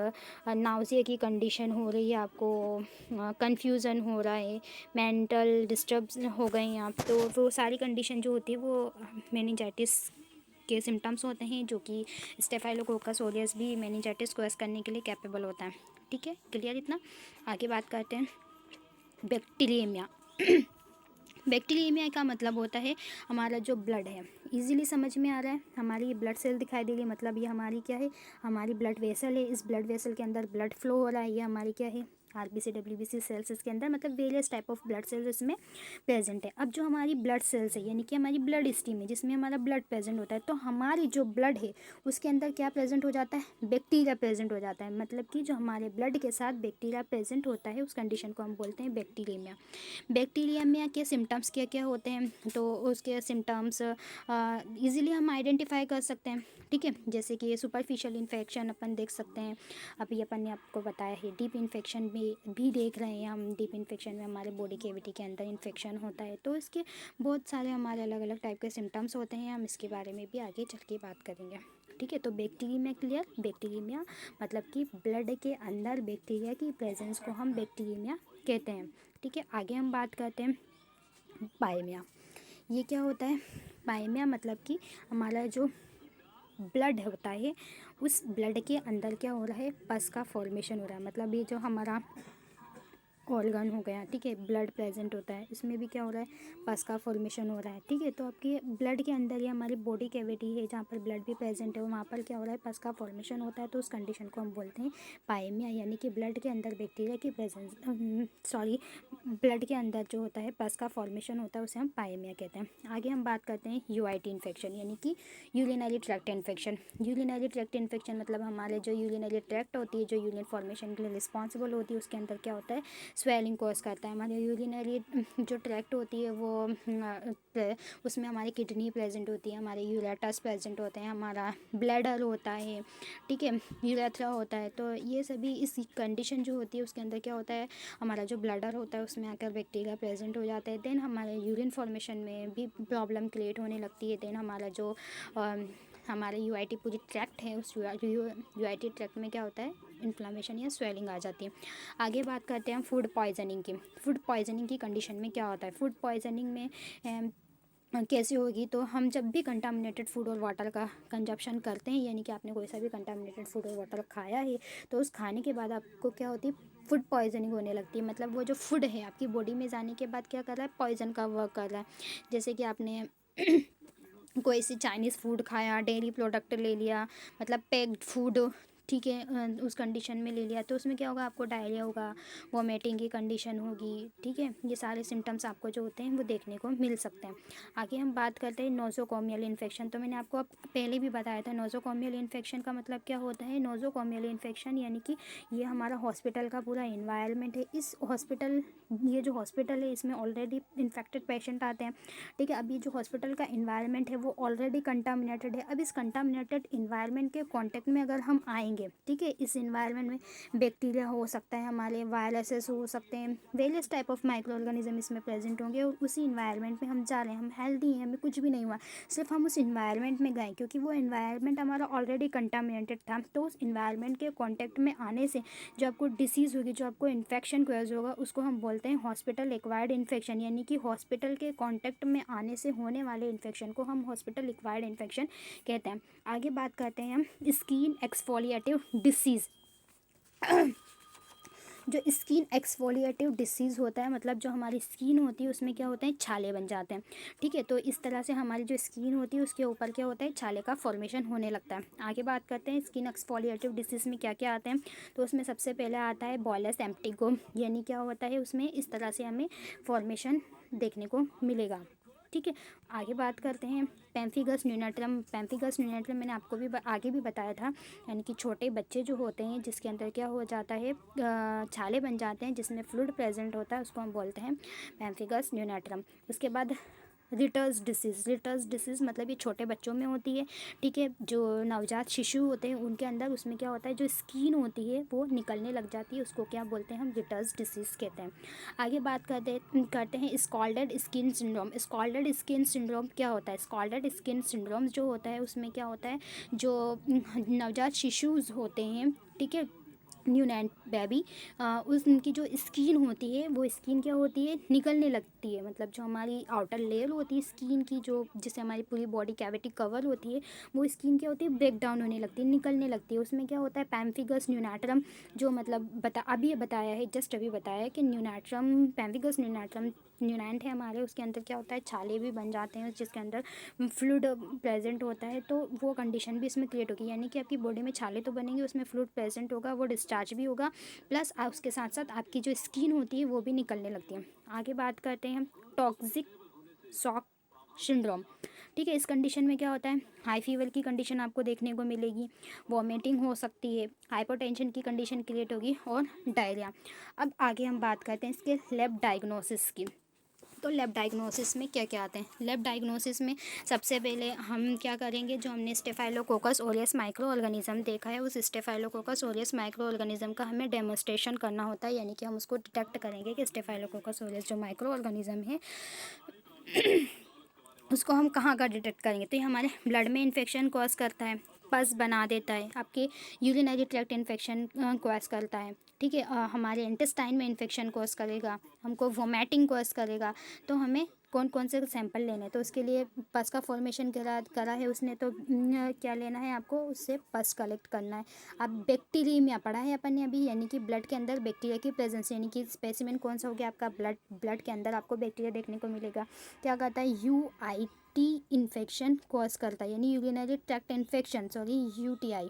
नाउजिया की कंडीशन हो रही है, आपको कंफ्यूजन हो रहा है, मेंटल डिस्टर्ब हो गए हैं आप, तो वो सारी कंडीशन जो होती है वो मेनिंजाइटिस के सिम्टम्स होते हैं, जो कि स्टेफाइलोकोकस ओरियस भी मेनिंजाइटिस को करने के लिए कैपेबल होता है। ठीक है, क्लियर इतना। आगे बात करते हैं बैक्टीरियमिया। बैक्टीरियमिया का मतलब होता है हमारा जो ब्लड है, इजीली समझ में आ रहा है, हमारी ब्लड सेल दिखाई दे रही है, मतलब ये हमारी क्या है, हमारी ब्लड वेसल है। इस ब्लड वेसल के अंदर ब्लड फ्लो हो रहा है, ये हमारी क्या है, RBC WBC सेल्स इसके अंदर, मतलब various type of blood cells इसमें प्रेजेंट है। अब जो हमारी ब्लड सेल्स है, यानी कि हमारी ब्लड स्ट्रीम है जिसमें हमारा ब्लड प्रेजेंट होता है, तो हमारी जो ब्लड है उसके अंदर क्या प्रेजेंट हो जाता है, बैक्टीरिया प्रेजेंट हो जाता है। मतलब कि जो हमारे ब्लड के साथ बैक्टीरिया प्रेजेंट होता है उस कंडीशन को हम बोलते हैं बैक्टीरियमिया। बैक्टीरियमिया के सिम्टम्स क्या क्या होते हैं, तो उसके सिम्टम्स इजीली हम आइडेंटिफाई कर सकते हैं। ठीक है, जैसे कि ये सुपरफिशियल इन्फेक्शन अपन देख सकते हैं, अभी अपन ने आपको बताया है। डीप इन्फेक्शन भी देख रहे हैं हम, डीप इन्फेक्शन में हमारे बॉडी कैविटी के अंदर इन्फेक्शन होता है, तो इसके बहुत सारे हमारे अलग अलग टाइप के सिम्टम्स होते हैं, हम इसके बारे में भी आगे चल के बात करेंगे। ठीक है, तो बैक्टीरियमिया क्लियर। बैक्टीरियमिया मतलब कि ब्लड के अंदर बैक्टीरिया की प्रेजेंस को हम बैक्टीरियमिया कहते हैं। ठीक है, आगे हम बात करते हैं पाइमिया। ये क्या होता है, पाइमिया मतलब कि हमारा जो ब्लड होता है उस ब्लड के अंदर क्या हो रहा है, पस का फॉर्मेशन हो रहा है। मतलब ये जो हमारा ऑर्गन हो गया, ठीक है, ब्लड प्रेजेंट होता है, इसमें भी क्या हो रहा है, पस का फॉर्मेशन हो रहा है। ठीक है, तो आपके ब्लड के अंदर ये हमारी बॉडी कैविटी है जहाँ पर ब्लड भी प्रेजेंट है, वहाँ पर क्या हो रहा है, पस का फॉर्मेशन होता है, तो उस कंडीशन को हम बोलते हैं पाइमिया, यानी कि ब्लड के अंदर बैक्टीरिया की प्रेजेंस, ब्लड के अंदर जो होता है पस का फॉर्मेशन होता है उसे हम पाइमिया कहते हैं। आगे हम बात करते हैं UIT इन्फेक्शन, यानी कि urinary tract infection. Urinary tract infection मतलब हमारे जो यूरिनरी ट्रैक्ट होती है, जो यूरिन फॉर्मेशन के लिए रिस्पॉन्सिबल होती है, उसके अंदर क्या होता है, स्वेलिंग कॉज करता है। हमारे यूरिनरी जो ट्रैक्ट होती है वो उसमें हमारी किडनी प्रेजेंट होती है, हमारे यूरेटस प्रेजेंट होते हैं, हमारा ब्लैडर होता है, ठीक है, यूरेथ्रा होता है। तो ये सभी इस कंडीशन जो होती है उसके अंदर क्या होता है, हमारा जो ब्लैडर होता है उसमें आकर बैक्टीरिया प्रेजेंट हो जाते हैं। देन हमारे यूरिन फॉर्मेशन में भी प्रॉब्लम क्रिएट होने लगती है। देन हमारा जो हमारा यूआईटी पूरी ट्रैक्ट है, उस यूआईटी ट्रैक्ट में क्या होता है, इन्फ्लामेशन या स्वेलिंग आ जाती है। आगे बात करते हैं हम फूड पॉइजनिंग की। फूड पॉइजनिंग की कंडीशन में क्या होता है, फूड पॉइजनिंग में कैसे होगी, तो हम जब भी कंटामिनेटेड फूड और वाटर का कंजप्शन करते हैं, यानी कि आपने कोई सा भी कंटामिनेटेड फूड और वाटर खाया है, तो उस खाने के बाद आपको क्या होती है, फूड पॉइजनिंग होने लगती है। मतलब वो जो फूड है आपकी बॉडी में जाने के बाद क्या कर रहा है, पॉइजन का वर्क कर रहा है। जैसे कि आपने कोई सी चाइनीज़ फूड खाया, डेयरी प्रोडक्ट ले लिया, मतलब पैक्ड फूड, ठीक है, उस कंडीशन में ले लिया, तो उसमें क्या होगा, आपको डायरिया होगा, वॉमिटिंग की कंडीशन होगी, ठीक है। ये सारे सिम्टम्स आपको जो होते हैं वो देखने को मिल सकते हैं। आगे हम बात करते हैं नोज़ोकोमियल इन्फेक्शन। तो मैंने आपको अब पहले भी बताया था, नोज़ोकोमियल इन्फेक्शन का मतलब क्या होता है। नोज़ोकोमियल इन्फेक्शन यानी कि ये हमारा हॉस्पिटल का पूरा इन्वायरमेंट है। इस हॉस्पिटल, ये जो हॉस्पिटल है इसमें ऑलरेडी इन्फेक्टेड पेशेंट आते हैं, ठीक है। अब ये जो हॉस्पिटल का इन्वायरमेंट है वो ऑलरेडी कंटामिनेटेड है। अब इस कंटामिनेटेड इन्वायरमेंट के कांटेक्ट में अगर हम आएंगे, ठीक है, इस इन्वायरमेंट में बैक्टीरिया हो सकता है, हमारे वायरसेस हो सकते हैं, various type of micro organism इसमें प्रेजेंट होंगे, और उसी इन्वायरमेंट में हम जा रहे हैं, हम हेल्दी हैं, हमें कुछ भी नहीं हुआ, सिर्फ हम उस इन्वायरमेंट में गए क्योंकि वो इन्वायरमेंट हमारा ऑलरेडी कंटामिनेटेड था। तो उस इन्वायरमेंट के कॉन्टेक्ट में आने से जो आपको डिसीज़ होगी, जो आपको इन्फेक्शन क्वेज होगा, उसको हम बोलते हैं हॉस्पिटल एक्वायर्ड इन्फेक्शन। यानी कि हॉस्पिटल के कांटेक्ट में आने से होने वाले इन्फेक्शन को हम हॉस्पिटल एक्वायर्ड इन्फेक्शन कहते हैं। आगे बात करते हैं हम स्किन एक्सफोलिएटिव डिसीज़। जो स्किन एक्सफोलिएटिव डिसीज़ होता है, मतलब जो हमारी स्किन होती है उसमें क्या होते हैं, छाले बन जाते हैं, ठीक है। तो इस तरह से हमारी जो स्किन होती है उसके ऊपर क्या होता है, छाले का फॉर्मेशन होने लगता है। आगे बात करते हैं स्किन एक्सफोलिएटिव डिसीज़ में क्या क्या आते हैं। तो उसमें सबसे पहले आता है बॉयलस एम्प्टिगो, यानी क्या होता है, उसमें इस तरह से हमें फॉर्मेशन देखने को मिलेगा, ठीक है। आगे बात करते हैं पैम्फिगस न्यूनाट्रम। पैम्फिगस न्यूनाट्रम मैंने आपको भी आगे भी बताया था, यानी कि छोटे बच्चे जो होते हैं जिसके अंदर क्या हो जाता है, छाले बन जाते हैं जिसमें फ्लूइड प्रेजेंट होता है, उसको हम बोलते हैं पैम्फिगस न्यूनाट्रम। उसके बाद रिटर्स डिसीज़। रिटर्स डिसीज़ मतलब ये छोटे बच्चों में होती है, ठीक है। जो नवजात शिशु होते हैं उनके अंदर उसमें क्या होता है, जो स्किन होती है वो निकलने लग जाती है, उसको क्या बोलते हैं, हम रिटर्स डिसीज़ कहते हैं। आगे बात करते हैं scolded skin syndrome. Scolded skin syndrome क्या होता है, स्कॉल्डेड स्किन सिंड्रोम जो होता है उसमें क्या होता है, जो नवजात शिशुज होते हैं, ठीक है, न्यू नैन बेबी, उस उनकी जो स्किन होती है वो स्किन क्या होती है, निकलने लगती है। मतलब जो हमारी आउटर लेयर होती है स्किन की, जो जिससे हमारी पूरी बॉडी कैविटी कवर होती है, वो स्किन क्या होती है, ब्रेक डाउन होने लगती है, निकलने लगती है। उसमें क्या होता है, पैम्फिगस न्यूनाट्रम, जो मतलब अभी ये बताया है, जस्ट अभी बताया है कि न्यूनाट्रम, पैम्फिगस न्यूनाट्रम न्यूनैंट है हमारे, उसके अंदर क्या होता है, छाले भी बन जाते हैं जिसके अंदर फ्लूइड प्रेजेंट होता है। तो वो कंडीशन भी इसमें क्रिएट होगी, यानी कि आपकी बॉडी में छाले तो बनेंगे, उसमें फ्लूइड प्रेजेंट होगा, वो डिस्चार्ज भी होगा, प्लस उसके साथ साथ आपकी जो स्किन होती है वो भी निकलने लगती है। आगे बात करते हैं हम टॉक्सिक शॉक सिंड्रोम, ठीक है। इस कंडीशन में क्या होता है, हाई फीवर की कंडीशन आपको देखने को मिलेगी, वॉमिटिंग हो सकती है, हाइपरटेंशन की कंडीशन क्रिएट होगी, और डायरिया। अब आगे हम बात करते हैं इसके लैब डायग्नोसिस की। तो लैब डायग्नोसिस में क्या क्या आते हैं, लैब डायग्नोसिस में सबसे पहले हम क्या करेंगे, जो हमने स्टेफाइलोकोकस ओरियस माइक्रो ऑर्गेनिज्म देखा है, उस स्टेफाइलोकोकस ओरियस माइक्रो ऑर्गेनिज्म का हमें डेमोस्ट्रेशन करना होता है, यानी कि हम उसको डिटेक्ट करेंगे कि स्टेफाइलोकोकस ओरियस जो माइक्रो ऑर्गेनिज्म है उसको हम कहाँ का डिटेक्ट करेंगे। तो ये हमारे ब्लड में इन्फेक्शन कॉज करता है, पस बना देता है, आपके यूरिनरी ट्रैक्ट इन्फेक्शन कॉज करता है, ठीक है, हमारे इंटेस्टाइन में इन्फेक्शन कॉज करेगा, हमको वोमेटिंग कॉज करेगा। तो हमें कौन कौन से सैंपल लेने हैं, तो उसके लिए पस का फॉर्मेशन करा है उसने, तो क्या लेना है आपको, उससे पस कलेक्ट करना है। अब बैक्टीरिया पढ़ा है अपन ने अभी, यानी कि ब्लड के अंदर बैक्टीरिया की प्रेजेंस, यानी कि स्पेसिमेन कौन सा हो गया आपका, ब्लड के अंदर आपको बैक्टीरिया देखने को मिलेगा। क्या कहता है, यूआईटी इन्फेक्शन कॉज करता है, यानी urinary tract infection, sorry UTI,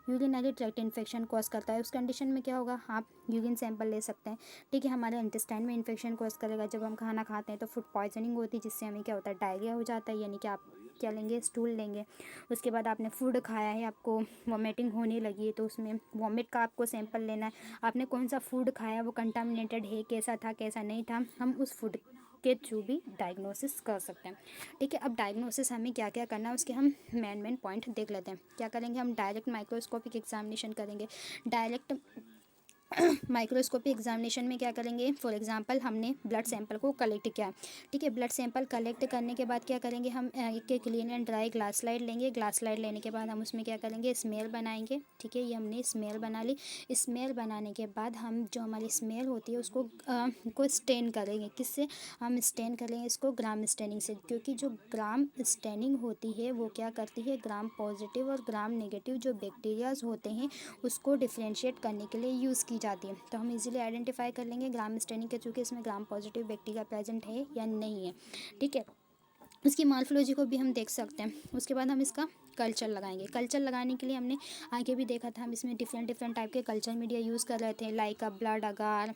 urinary tract infection cause करता है। उस कंडीशन में क्या होगा, आप यूरिन सैंपल ले सकते हैं, ठीक है। हमारे इंटेस्टाइन में इन्फेक्शन कॉज करेगा, जब हम खाना खाते हैं तो फूड पॉइजनिंग होती है, जिससे हमें क्या होता है, डायरिया हो जाता है, यानी कि आप क्या लेंगे, स्टूल लेंगे। उसके बाद आपने फूड खाया है, आपको वॉमिटिंग होने लगी है, तो उसमें वॉमिट का आपको सैंपल लेना है। आपने कौन सा फूड खाया, वो कंटामिनेटेड है, कैसा था कैसा नहीं था, हम उस फूड के थ्रू भी डायग्नोसिस कर सकते हैं। ठीक है, अब डायग्नोसिस हमें क्या क्या करना है उसके हम मेन पॉइंट देख लेते हैं। क्या करेंगे, हम डायरेक्ट माइक्रोस्कोपिक एग्जामिनेशन करेंगे। डायरेक्ट माइक्रोस्कोपी एग्जामिनेशन में क्या करेंगे, फॉर एग्जांपल हमने ब्लड सैंपल को कलेक्ट किया। ठीक है, ब्लड सैंपल कलेक्ट करने के बाद क्या करेंगे, हम एक clean and dry glass slide लेंगे। ग्लास स्लाइड लेने के बाद हम उसमें क्या करेंगे, स्मेल बनाएंगे। ठीक है, ये हमने स्मेल बना ली। स्मेल बनाने के बाद हम जो हमारी स्मेल होती है उसको को स्टेन करेंगे। किससे हम स्टेन करेंगे, इसको ग्राम स्टेनिंग से, क्योंकि जो ग्राम स्टेनिंग होती है वो क्या करती है, ग्राम पॉजिटिव और ग्राम नेगेटिव जो बैक्टीरियाज होते हैं उसको डिफ्रेंशिएट करने के लिए यूज़ की जाती है। तो हम इजीली आइडेंटिफाई कर लेंगे ग्राम स्टेनिंग के थ्रू कि इसमें ग्राम पॉजिटिव बैक्टीरिया प्रेजेंट है या नहीं है। ठीक है, उसकी मॉर्फोलॉजी को भी हम देख सकते हैं। उसके बाद हम इसका कल्चर लगाएंगे। कल्चर लगाने के लिए हमने आगे भी देखा था, हम इसमें डिफरेंट टाइप के कल्चर मीडिया यूज़ कर रहे थे, लाइक ब्लड अगार,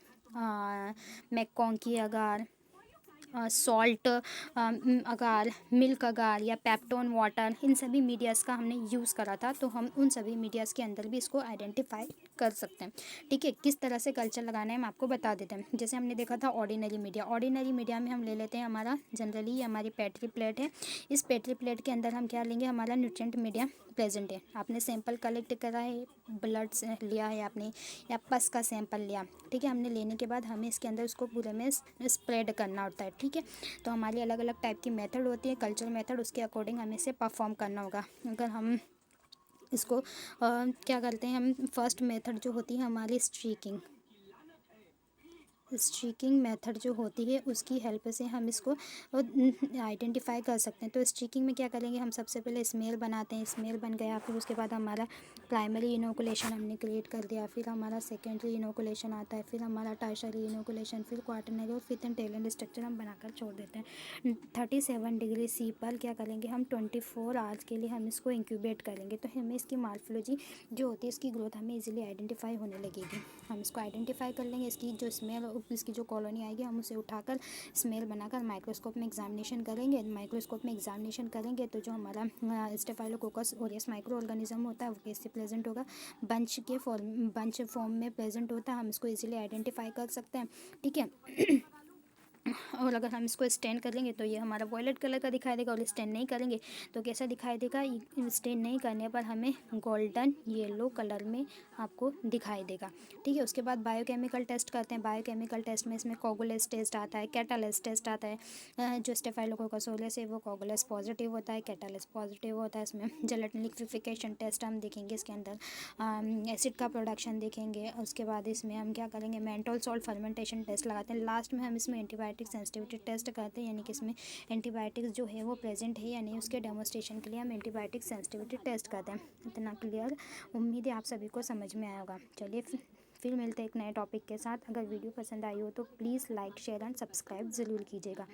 मैककॉन्की अगार, सॉल्ट अगार, मिल्क अगार या पेप्टोन वाटर, इन सभी मीडियाज़ का हमने यूज़ करा था। तो हम उन सभी मीडियाज़ के अंदर भी इसको आइडेंटिफाई कर सकते हैं। ठीक है, किस तरह से कल्चर लगाना है हम आपको बता देते हैं। जैसे हमने देखा था ऑर्डिनरी मीडिया। ऑर्डिनरी मीडिया में हम ले लेते हैं हमारा जनरली ये हमारी पेट्री प्लेट है। इस पेट्री प्लेट के अंदर हम क्या लेंगे, हमारा न्यूट्रिएंट मीडिया प्रेजेंट है। आपने सैंपल कलेक्ट करा है, ब्लड से लिया है आपने या पस का सैंपल लिया। ठीक है, हमने लेने के बाद हमें इसके अंदर उसको पूरे में स्प्रेड करना होता है। ठीक है, तो हमारी अलग अलग टाइप की मेथड होती है, कल्चर मेथड, उसके अकॉर्डिंग हमें इसे परफॉर्म करना होगा। अगर हम इसको क्या करते हैं, हम फर्स्ट मेथड जो होती है हमारी स्ट्रीकिंग मेथड जो होती है उसकी हेल्प से हम इसको आइडेंटिफाई कर सकते हैं। तो स्ट्रीकिंग में क्या करेंगे, हम सबसे पहले स्मेल बनाते हैं। स्मेल बन गया, फिर उसके बाद हमारा प्राइमरी इनोकुलेशन हमने क्रिएट कर दिया, फिर हमारा सेकेंडरी इनोकुलेशन आता है, फिर हमारा टर्शरी इनोकुलेशन, फिर क्वाटरनरी और फिर टेल एंड स्ट्रक्चर हम बनाकर छोड़ देते हैं। 37 डिग्री सी पर क्या करेंगे, हम 24 आवर्स के लिए हम इसको इंक्यूबेट करेंगे। तो हमें इसकी मॉर्फोलॉजी जो होती है इसकी ग्रोथ हमें इजीली आइडेंटिफाई होने लगेगी। हम इसको आइडेंटिफाई कर लेंगे, इसकी जो स्मेल, इसकी जो कॉलोनी आएगी हम उसे उठाकर स्मेल बनाकर माइक्रोस्कोप में एग्जामिनेशन करेंगे। माइक्रोस्कोप में एग्जामिनेशन करेंगे तो जो हमारा स्टेफाइलोकोकस ओरियस माइक्रो ऑर्गेनिज्म होता है वो कैसे प्रेजेंट होगा, बंच फॉर्म में प्रेजेंट होता है। हम इसको इजीली आइडेंटिफाई कर सकते हैं। ठीक है, और अगर हम इसको स्टेन करेंगे तो ये हमारा वॉयलेट कलर का दिखाई देगा, और स्टेन नहीं करेंगे तो कैसा दिखाई देगा, स्टेन नहीं करने पर हमें गोल्डन येलो कलर में आपको दिखाई देगा। ठीक है, उसके बाद बायोकेमिकल टेस्ट करते हैं। बायोकेमिकल टेस्ट में इसमें कोगुलेस टेस्ट आता है, कैटालेस टेस्ट आता है। जो स्टेफाइलोकोकस ओरियस है वो कोगुलेस पॉजिटिव होता है, कैटालेस पॉजिटिव होता है। इसमें जेलेटिन लिक्विफिकेशन टेस्ट हम देखेंगे, इसके अंदर एसिड का प्रोडक्शन देखेंगे। उसके बाद इसमें हम क्या करेंगे, मेंटोल सॉल्ट फर्मेंटेशन टेस्ट लगाते हैं। लास्ट में हम इसमें एंटीबायोटिक सेंसिटिविटी टेस्ट करते हैं, यानी कि इसमें एंटीबायोटिक्स जो है वो प्रेजेंट है या नहीं, उसके डेमोस्ट्रेशन के लिए हम एंटीबायोटिक सेंसिटिविटी टेस्ट करते हैं। इतना क्लियर, उम्मीद है आप सभी को समझ में आया होगा। चलिए फिर मिलते हैं एक नए टॉपिक के साथ। अगर वीडियो पसंद आई हो तो please like, share and subscribe ज़रूर कीजिएगा।